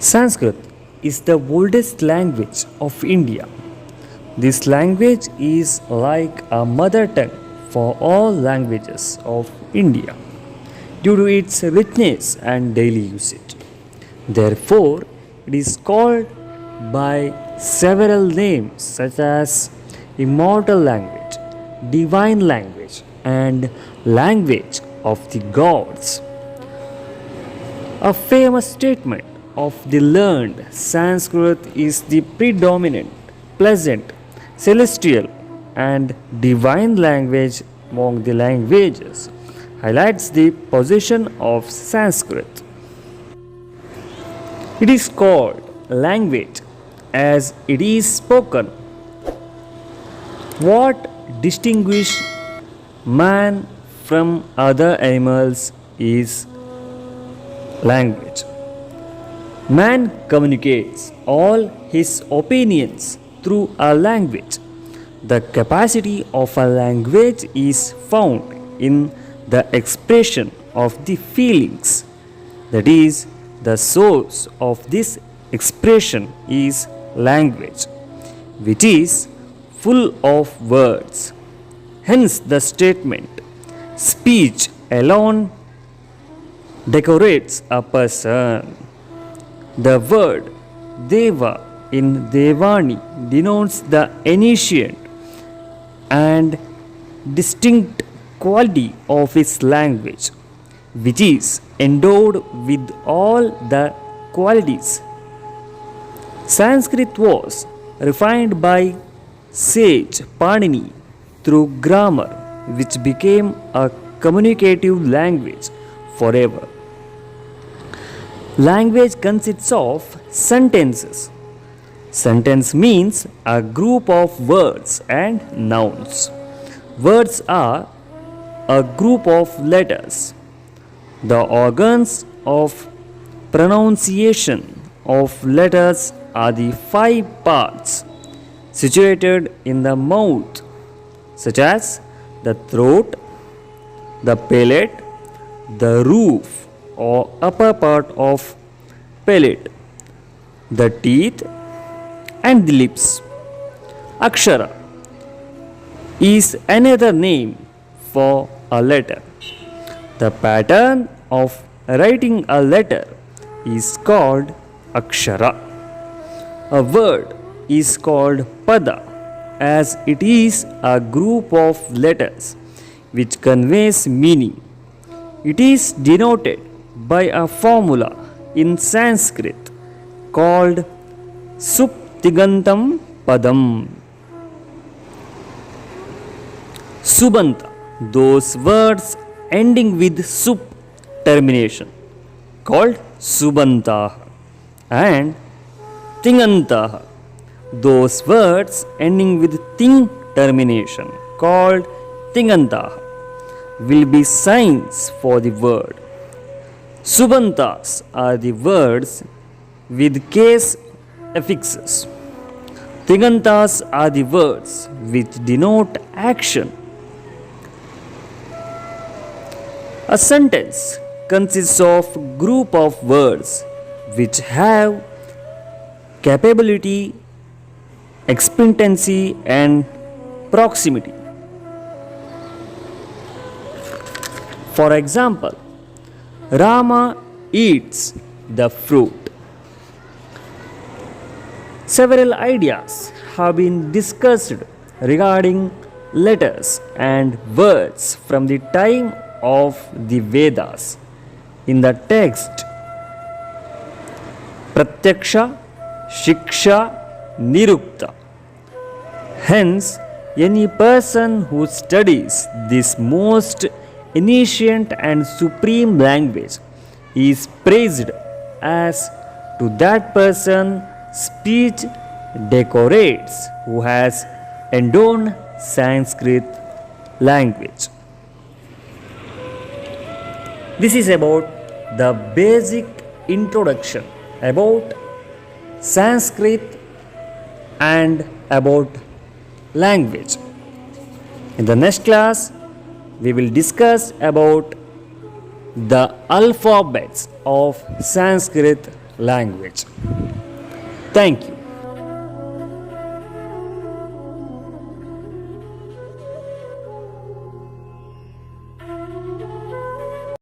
Sanskrit is the oldest language of India. This language is like a mother tongue for all languages of India due to its richness and daily usage. Therefore, it is called by several names such as immortal language, divine language, and language of the gods. A famous statement of the learned Sanskrit is the predominant, pleasant, celestial, and divine language among the languages, highlights the position of Sanskrit. It is called language as it is spoken. What distinguishes man from other animals is language. Man communicates all his opinions through a language. The capacity of a language is found in the expression of the feelings. That is, the source of this expression is language, which is full of words. Hence, the statement speech alone decorates a person. The word Deva in Devani denotes the ancient and distinct quality of its language, which is endowed with all the qualities. Sanskrit was refined by sage Panini through grammar, which became a communicative language forever. Language consists of sentences. Sentence means a group of words and nouns. Words are a group of letters. The organs of pronunciation of letters are the five parts situated in the mouth, such as the throat, the palate, the roof or upper part of palate, the teeth, and the lips. Akshara is another name for a letter. The pattern of writing a letter is called akshara. A word is called pada as it is a group of letters which conveys meaning. It is denoted by a formula in Sanskrit called Suptigantam Padam. Subanta, those words ending with sup termination called Subanta, and Tinganta, those words ending with ting termination called Tinganta, will be signs for the word. Subantas are the words with case affixes. Tigantas are the words which denote action. A sentence consists of a group of words which have capability, expectancy, and proximity. For example, Rama eats the fruit. Several ideas have been discussed regarding letters and words from the time of the Vedas. In the text, Pratyaksha, Shiksha, Nirukta. Hence, any person who studies this most ancient and supreme language is praised, as to that person speech decorates who has endowed Sanskrit language. This is about the basic introduction about Sanskrit and about language. In the next class, we will discuss about the alphabets of Sanskrit language. Thank you.